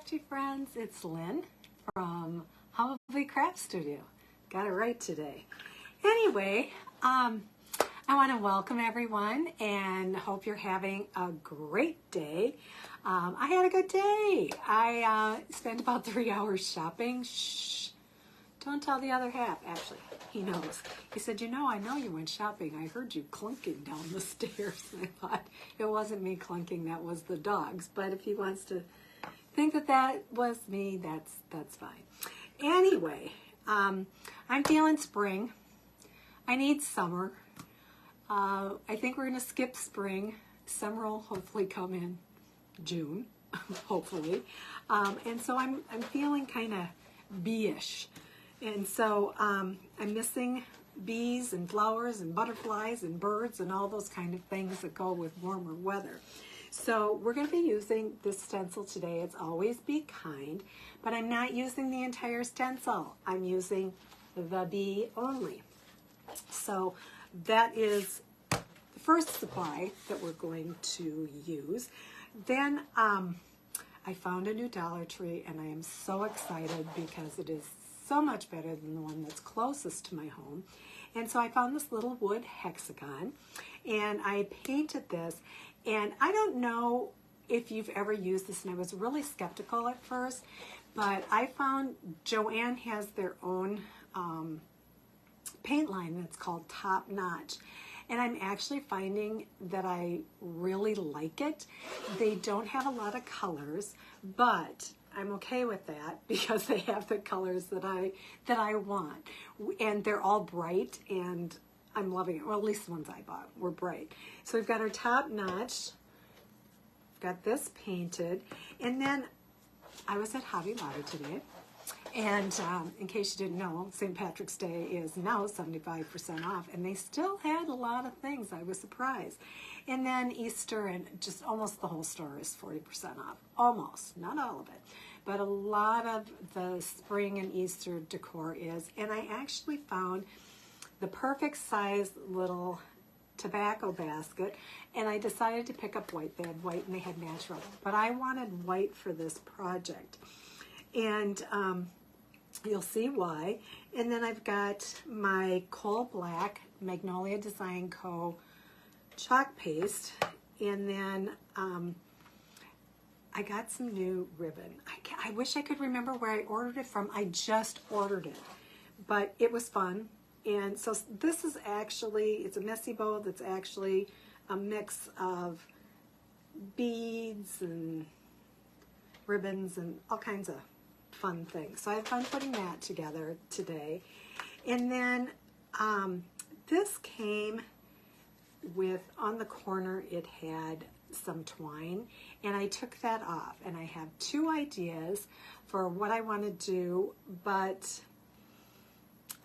crafty friends, it's Lynn from Humblebee Craft Studio. Got it right today. Anyway, I want to welcome everyone and hope you're having a great day. I had a good day. I spent about 3 hours shopping. Shh, don't tell the other half. Actually, he knows. He said, I know you went shopping. I heard you clunking down the stairs. And I thought, it wasn't me clunking, that was the dogs. But if he wants to think that that was me, that's fine. Anyway, I'm feeling spring. I need summer. I think we're going to skip spring. Summer will hopefully come in June, hopefully. And so I'm feeling kind of bee-ish. And so I'm missing bees and flowers and butterflies and birds and all those kind of things that go with warmer weather. So we're going to be using this stencil today. It's Always Be Kind, but I'm not using the entire stencil. I'm using the bee only. So that is the first supply that we're going to use. Then I found a new Dollar Tree, and I am so excited because it is so much better than the one that's closest to my home. And so I found this little wood hexagon, and I painted this. And I don't know if you've ever used this, and I was really skeptical at first, but I found JoAnn has their own paint line that's called Top Notch. And I'm actually finding that I really like it. They don't have a lot of colors, but I'm okay with that because they have the colors that I want. And they're all bright, and I'm loving it. Well, at least the ones I bought were bright. So we've got our Top Notch. We've got this painted. And then I was at Hobby Lobby today. And in case you didn't know, St. Patrick's Day is now 75% off, and they still had a lot of things. I was surprised. And then Easter, and just almost the whole store is 40% off. Almost, not all of it. But a lot of the spring and Easter decor is. And I actually found the perfect size little tobacco basket, and I decided to pick up white. They had white and they had natural, but I wanted white for this project. And you'll see why. And then I've got my coal black Magnolia Design Co chalk paste, and then I got some new ribbon. I wish I could remember where I ordered it from. I just ordered it, but it was fun. And so this is actually, it's a messy bow that's actually a mix of beads and ribbons and all kinds of fun things. So I have fun putting that together today. And then this came with, on the corner it had some twine, and I took that off. And I have two ideas for what I want to do, but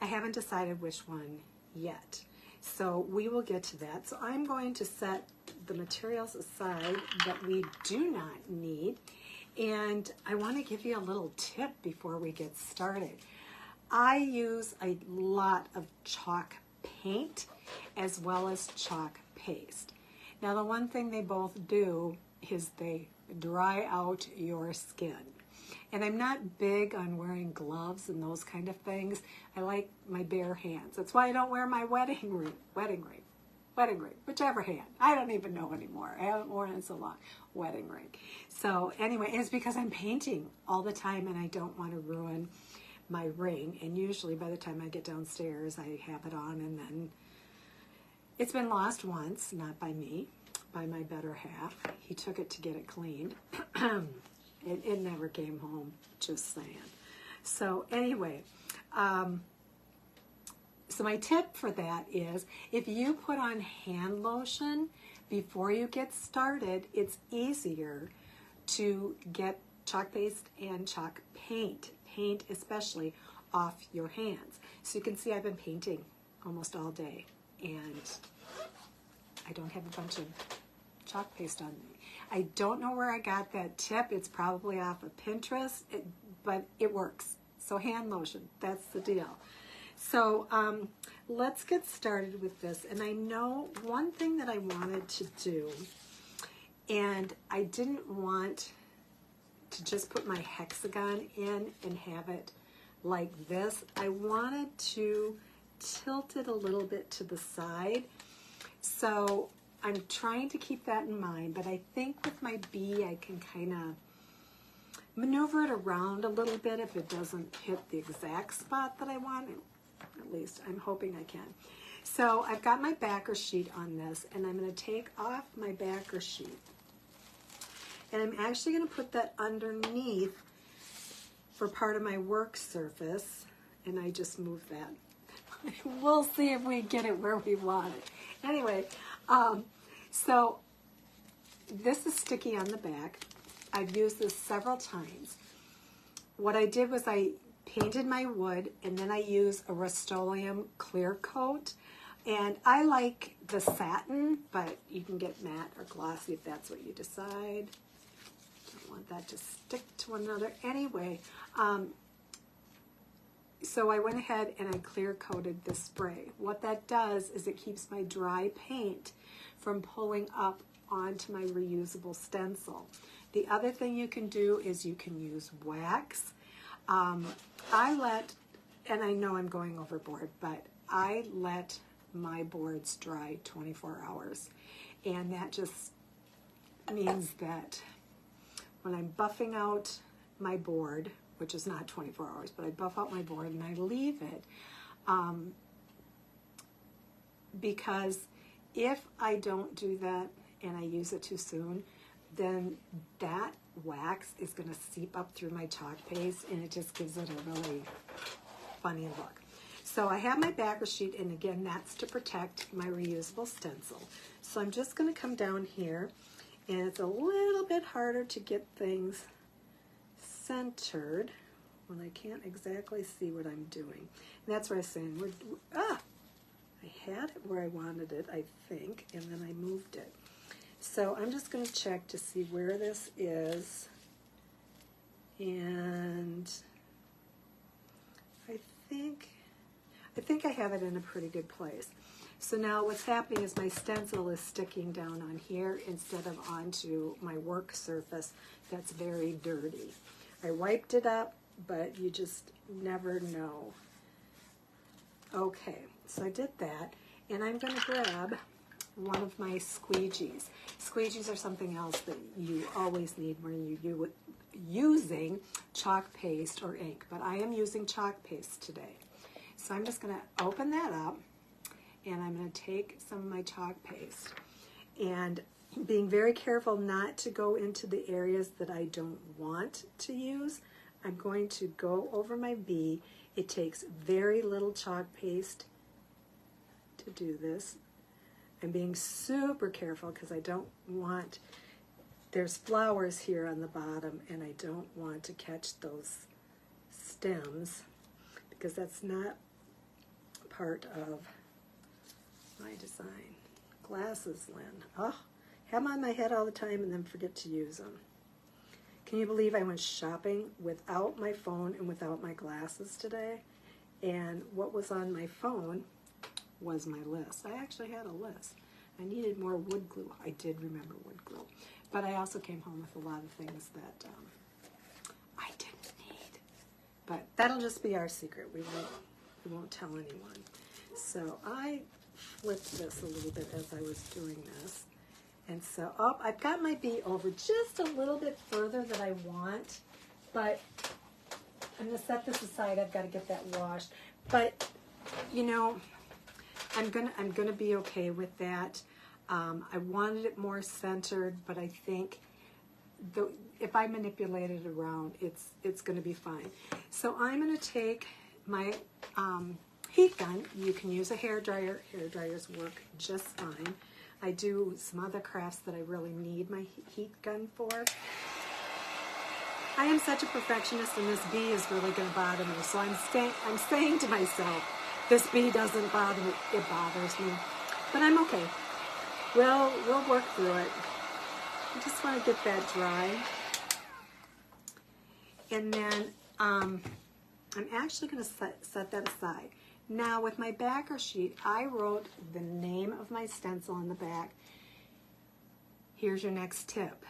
I haven't decided which one yet. So we will get to that. So I'm going to set the materials aside that we do not need. And I want to give you a little tip before we get started. I use a lot of chalk paint as well as chalk paste. Now the one thing they both do is they dry out your skin. And I'm not big on wearing gloves and those kind of things. I like my bare hands. That's why I don't wear my wedding ring, whichever hand. I don't even know anymore. I haven't worn it in so long. Wedding ring. So anyway, it's because I'm painting all the time and I don't want to ruin my ring. And usually by the time I get downstairs, I have it on, and then it's been lost once, not by me, by my better half. He took it to get it cleaned. It never came home, just saying. So anyway, so my tip for that is if you put on hand lotion before you get started, it's easier to get chalk paste and chalk paint especially, off your hands. So you can see I've been painting almost all day, and I don't have a bunch of chalk paste on me. I don't know where I got that tip. It's probably off of Pinterest, but it works. So hand lotion, that's the deal. So let's get started with this. And I know one thing that I wanted to do, and I didn't want to just put my hexagon in and have it like this. I wanted to tilt it a little bit to the side. So I'm trying to keep that in mind, but I think with my bee I can kind of maneuver it around a little bit if it doesn't hit the exact spot that I want. At least I'm hoping I can. So I've got my backer sheet on this, and I'm going to take off my backer sheet. And I'm actually going to put that underneath for part of my work surface, and I just move that. We'll see if we get it where we want it. Anyway, so this is sticky on the back. I've used this several times. What I did was I painted my wood, and then I used a Rust-Oleum clear coat. And I like the satin, but you can get matte or glossy if that's what you decide. Don't want that to stick to one another. Anyway, so I went ahead and I clear coated this spray. What that does is it keeps my dry paint from pulling up onto my reusable stencil. The other thing you can do is you can use wax. I let, and I know I'm going overboard, but I let my boards dry 24 hours. And that just means that when I'm buffing out my board, which is not 24 hours, but I buff out my board and I leave it, because if I don't do that and I use it too soon, then that wax is going to seep up through my chalk paste, and it just gives it a really funny look. So I have my backer sheet, and again, that's to protect my reusable stencil. So I'm just going to come down here, and it's a little bit harder to get things centered when I can't exactly see what I'm doing. And that's what I was saying. I had it where I wanted it, I think, and then I moved it. So I'm just going to check to see where this is, and I think I have it in a pretty good place. So now what's happening is my stencil is sticking down on here instead of onto my work surface that's very dirty. I wiped it up, but you just never know. Okay, so I did that, and I'm going to grab one of my squeegees. Squeegees are something else that you always need when you're using chalk paste or ink, but I am using chalk paste today. So I'm just going to open that up, and I'm going to take some of my chalk paste, and being very careful not to go into the areas that I don't want to use, I'm going to go over my bee. It takes very little chalk paste to do this. I'm being super careful because I don't want, there's flowers here on the bottom, and I don't want to catch those stems because that's not part of my design. Glasses, Lynn. Oh, have them on my head all the time and then forget to use them. Can you believe I went shopping without my phone and without my glasses today? And what was on my phone was my list. I actually had a list. I needed more wood glue. I did remember wood glue. But I also came home with a lot of things that I didn't need. But that'll just be our secret. We won't tell anyone. So I flipped this a little bit as I was doing this. And so I've got my bee over just a little bit further than I want. But I'm going to set this aside. I've got to get that washed. But, you know, I'm gonna be okay with that. I wanted it more centered, but I think if I manipulate it around, it's gonna be fine. So I'm gonna take my heat gun. You can use a hairdryer. Hairdryers work just fine. I do some other crafts that I really need my heat gun for. I am such a perfectionist, and this bee is really going to bother me. So I'm saying to myself, this bee doesn't bother me. It bothers me, but I'm okay. We'll work through it. I just want to get that dry, and then I'm actually going to set that aside. Now with my backer sheet, I wrote the name of my stencil on the back. Here's your next tip.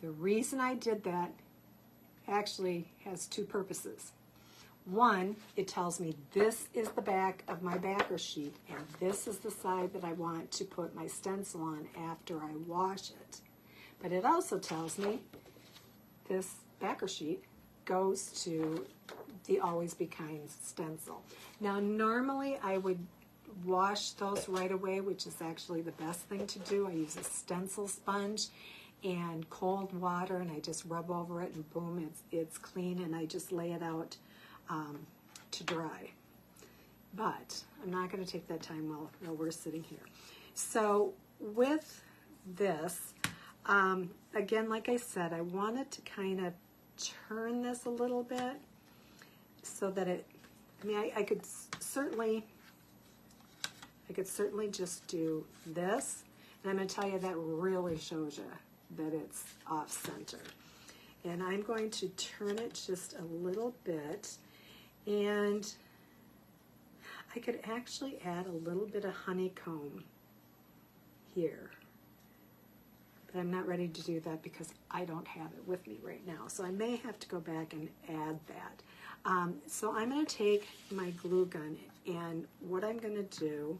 The reason I did that actually has two purposes. One, it tells me this is the back of my backer sheet, and this is the side that I want to put my stencil on after I wash it. But it also tells me this backer sheet goes to the Always Be Kind stencil. Now, normally I would wash those right away, which is actually the best thing to do. I use a stencil sponge and cold water, and I just rub over it, and boom, it's clean, and I just lay it out to dry. But I'm not going to take that time while we're sitting here. So with this, again, like I said, I wanted to kind of turn this a little bit so that I could certainly just do this, and I'm going to tell you that really shows you that it's off center. And I'm going to turn it just a little bit, and I could actually add a little bit of honeycomb here. But I'm not ready to do that because I don't have it with me right now. So I may have to go back and add that. So I'm going to take my glue gun, and what I'm going to do,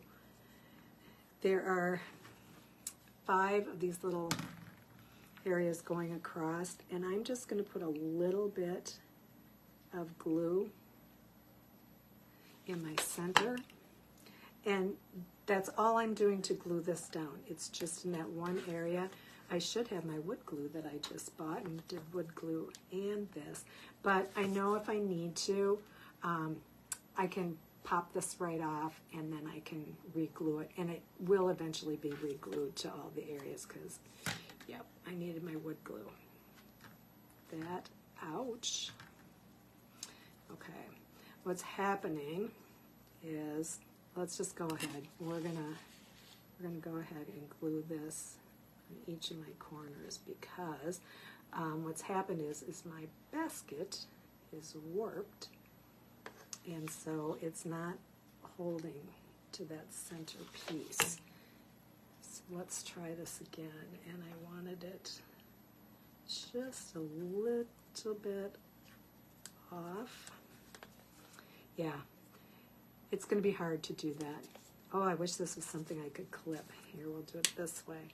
there are 5 of these little areas going across, and I'm just going to put a little bit of glue in my center, and that's all I'm doing to glue this down. It's just in that one area. I should have my wood glue that I just bought, and did wood glue and this, but I know if I need to, I can pop this right off, and then I can re-glue it, and it will eventually be re-glued to all the areas because, yep, I needed my wood glue. That, ouch. Okay, what's happening is, let's just go ahead. We're gonna go ahead and glue this on each of my corners because what's happened is my basket is warped, and so it's not holding to that center piece. So let's try this again, and I wanted it just a little bit off. Yeah, it's going to be hard to do that. Oh, I wish this was something I could clip. Here, we'll do it this way.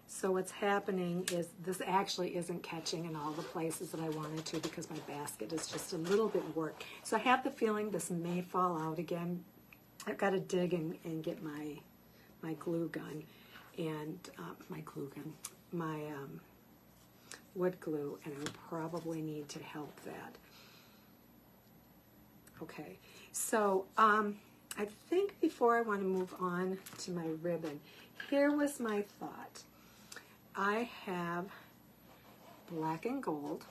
So what's happening is this actually isn't catching in all the places that I wanted to because my basket is just a little bit warped. So I have the feeling this may fall out again. I've got to dig and get my glue gun and my wood glue, and I would probably need to help that. Okay, so I think before I want to move on to my ribbon, here was my thought. I have black and gold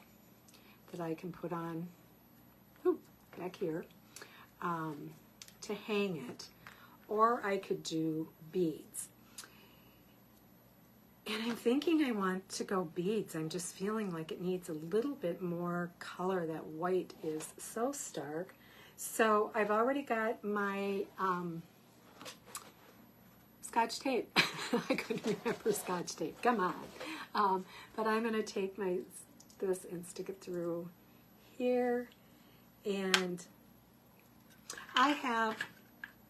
that I can put on back here to hang it, or I could do beads. And I'm thinking I want to go beads. I'm just feeling like it needs a little bit more color. That white is so stark. So I've already got my Scotch tape. I couldn't remember Scotch tape. Come on. But I'm going to take this and stick it through here. And I have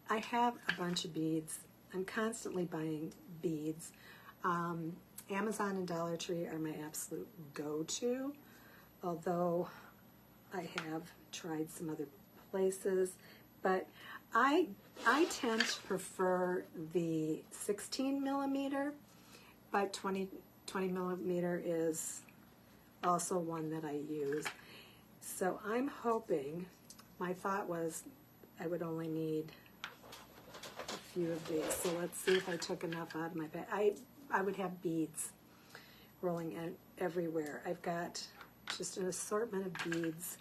a bunch of beads. I'm constantly buying beads. Amazon and Dollar Tree are my absolute go-to, although I have tried some other places, but I tend to prefer the 16 millimeter, but 20 millimeter is also one that I use. So I'm hoping, my thought was I would only need a few of these. So let's see if I took enough out of my bag. I would have beads rolling in everywhere. I've got just an assortment of beads.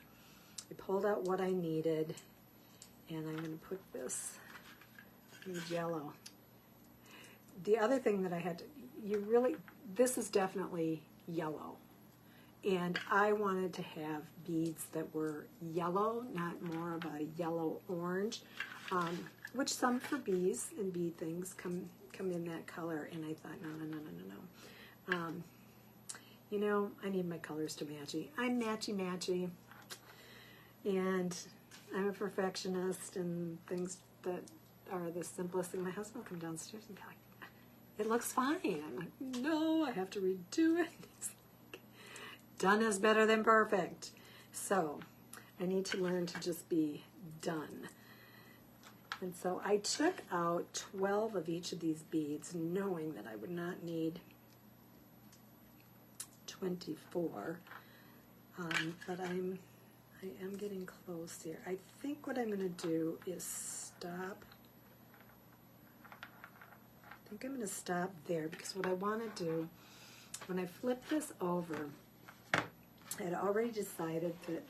I pulled out what I needed, and I'm going to put this in yellow. The other thing that I had to, this is definitely yellow, and I wanted to have beads that were yellow, not more of a yellow-orange, which some for bees and bead things come in that color, and I thought, no. You know, I need my colors to matchy. I'm matchy-matchy, and I'm a perfectionist, and things that are the simplest thing. My husband will come downstairs and be like, it looks fine. I'm like, no, I have to redo it. He's like, done is better than perfect. So I need to learn to just be done. And so I took out 12 of each of these beads, knowing that I would not need 24. But I am getting close here. I think what I'm going to do is stop. I think I'm going to stop there, because what I want to do, when I flip this over, I had already decided that,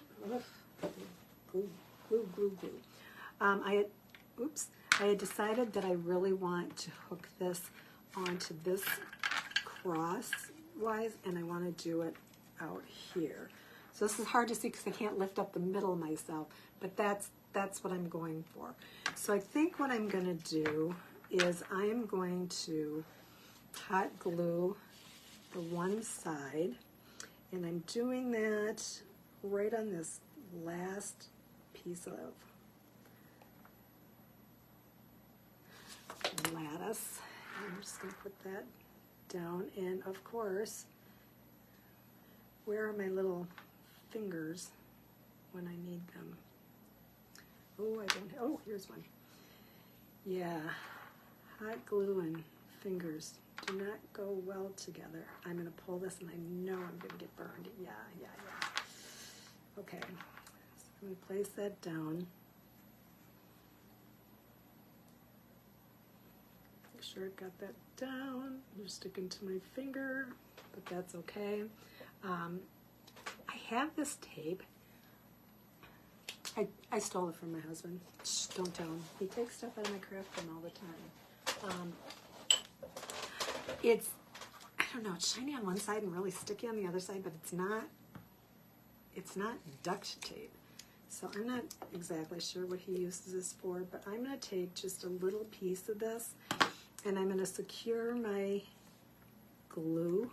glue. I had decided that I really want to hook this onto this crosswise, and I want to do it out here. So this is hard to see because I can't lift up the middle myself, but that's what I'm going for. So I think what I'm going to do is I am going to hot glue the one side, and I'm doing that right on this last piece of lattice. I'm just going to put that down, and of course, where are my little fingers when I need them? Oh, I don't. Oh, here's one. Yeah, hot glue and fingers do not go well together. I'm going to pull this, and I know I'm going to get burned. Yeah. Okay, so I'm going to place that down. Make sure I've got that down. I'm sticking to my finger, but that's okay. I have this tape. I stole it from my husband. Shh, don't tell him. He takes stuff out of my craft room all the time. It's, I don't know, it's shiny on one side and really sticky on the other side, but it's not duct tape. So I'm not exactly sure what he uses this for, but I'm going to take just a little piece of this, and I'm going to secure my glue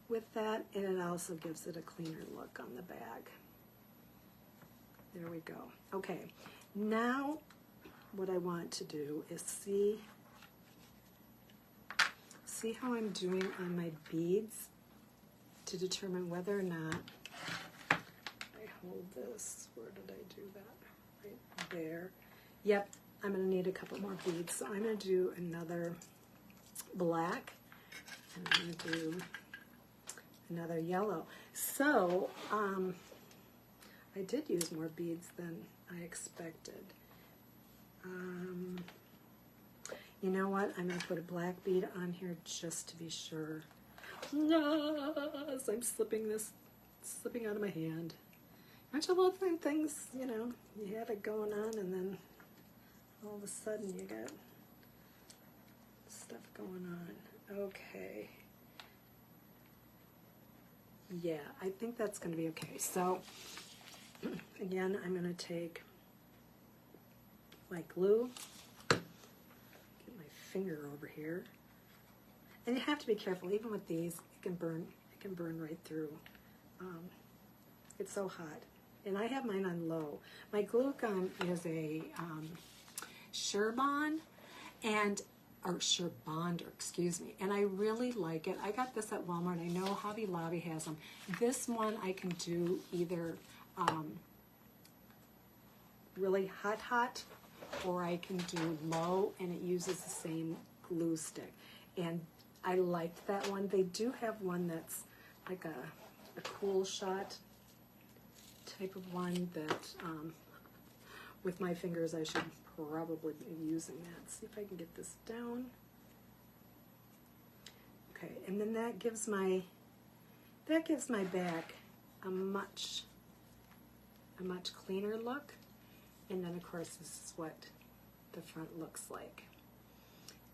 with that, and it also gives it a cleaner look on the bag. There we go. Okay, now what I want to do is see how I'm doing on my beads to determine whether or not I hold this. Where did I do that? Right there. Yep, I'm going to need a couple more beads. So I'm going to do another black, and I'm going to do another yellow. So I did use more beads than I expected. You know what? I'm going to put a black bead on here just to be sure. Yes, I'm slipping out of my hand. Aren't you loving things, you know, you have it going on, and then all of a sudden you got stuff going on. Okay. Yeah, I think that's going to be okay. So, again, I'm going to take my glue, get my finger over here, and you have to be careful. Even with these, it can burn right through. It's so hot, and I have mine on low. My glue gun is a Surebond, or Surebonder, excuse me, and I really like it. I got this at Walmart. I know Hobby Lobby has them. This one I can do either really hot, or I can do low, and it uses the same glue stick. And I liked that one. They do have one that's like a cool shot type of one that with my fingers I should probably be using that. See if I can get this down. Okay, and then that gives my back a much cleaner look. And then, of course, this is what the front looks like.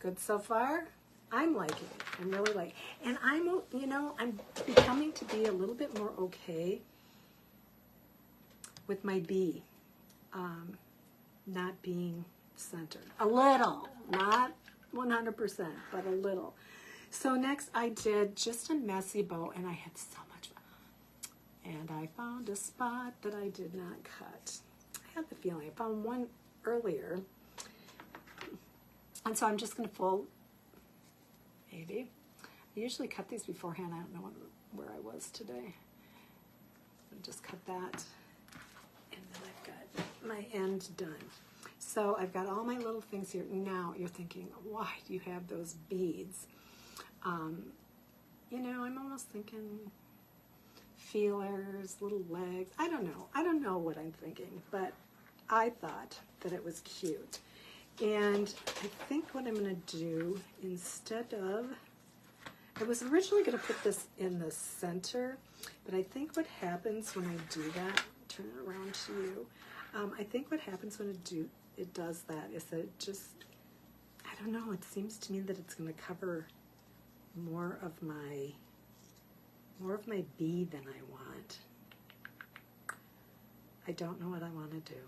Good so far? I'm liking it. I'm really liking it. And I'm becoming to be a little bit more okay with my bee not being centered. A little, not 100%, but a little. So next I did just a messy bow, and I had so much fun. And I found a spot that I did not cut. I had the feeling I found one earlier. And so I'm just going to fold, maybe. I usually cut these beforehand. I don't know where I was today. I'll just cut that, and then I've got my end done. So I've got all my little things here. Now you're thinking, why do you have those beads? You know, I'm almost thinking feelers, little legs. I don't know. I don't know what I'm thinking, but I thought that it was cute. And I think what I'm going to do, instead of, I was originally going to put this in the center, but I think what happens when I do that, turn it around to you, I think what happens when it does that is that it just, I don't know, it seems to me that it's going to cover more of my bead than I want. I don't know what I want to do.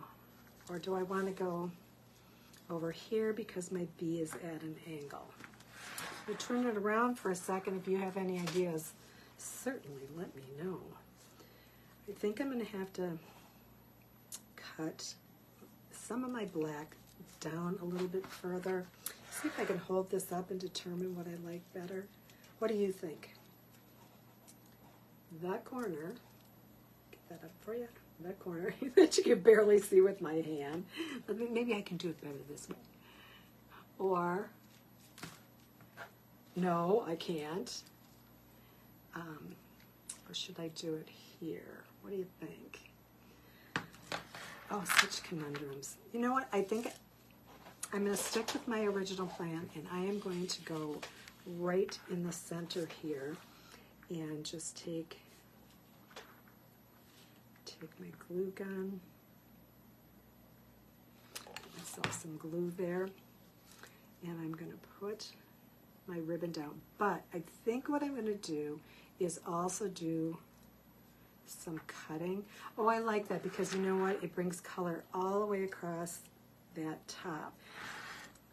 Or do I want to go over here because my bee is at an angle? I'll turn it around for a second. If you have any ideas, certainly let me know. I think I'm going to have to cut some of my black down a little bit further. See if I can hold this up and determine what I like better. What do you think? That corner, get that up for you, that corner that you can barely see with my hand. Maybe I can do it better this way. Or, no, I can't. Or should I do it here? What do you think? Oh, such conundrums. You know what? I think I'm going to stick with my original plan, and I am going to go right in the center here and just take my glue gun, get myself some glue there, and I'm going to put my ribbon down. But I think what I'm going to do is also do some cutting. Oh, I like that because you know what? It brings color all the way across that top.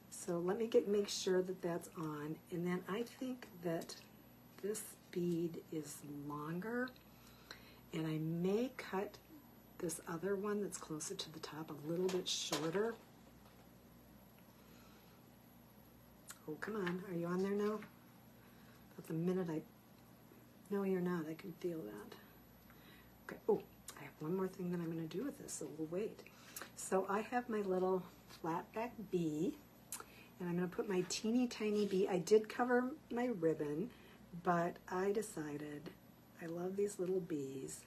So let me make sure that that's on, and then I think that this bead is longer, and I may cut this other one that's closer to the top a little bit shorter. Oh, come on, are you on there now? But the minute no, you're not, I can feel that. Okay, oh, I have one more thing that I'm going to do with this, so we'll wait. So I have my little flat back bee, and I'm going to put my teeny tiny bee. I did cover my ribbon, but I decided I love these little bees.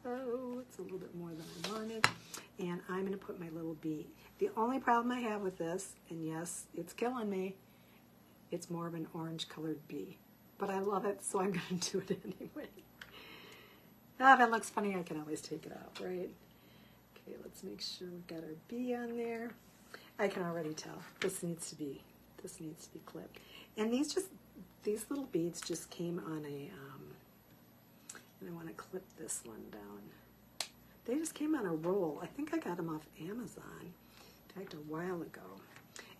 Oh, it's a little bit more than I wanted. And I'm going to put my little bee. The only problem I have with this, and yes, it's killing me, it's more of an orange colored bee. But I love it, so I'm going to do it anyway. Ah, if it looks funny, I can always take it out, right? Okay, let's make sure we've got our bee on there. I can already tell this needs to be clipped. And these little beads just came on a, and I want to clip this one down. They just came on a roll. I think I got them off Amazon, in fact, a while ago.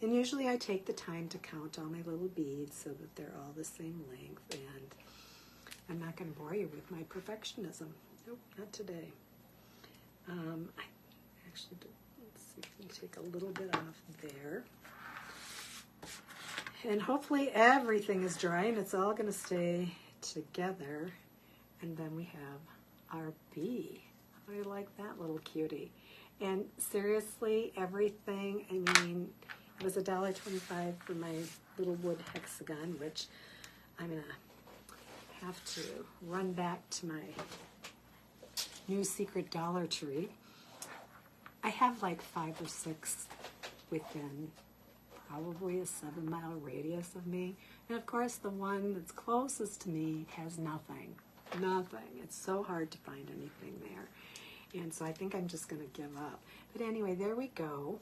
And usually I take the time to count all my little beads so that they're all the same length, and I'm not going to bore you with my perfectionism. Nope, not today. I actually, let's see if we can take a little bit off there. And hopefully everything is dry and it's all going to stay together. And then we have our bee. I like that little cutie. And seriously, everything, I mean, it was $1.25 for my little wood hexagon, which I'm going to have to run back to my new secret Dollar Tree. I have like 5 or 6 within probably a 7-mile radius of me. And of course, the one that's closest to me has nothing. Nothing. It's so hard to find anything there. And so I think I'm just going to give up. But anyway, there we go.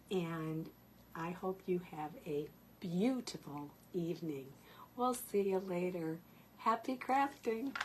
And I hope you have a beautiful evening. We'll see you later. Happy crafting.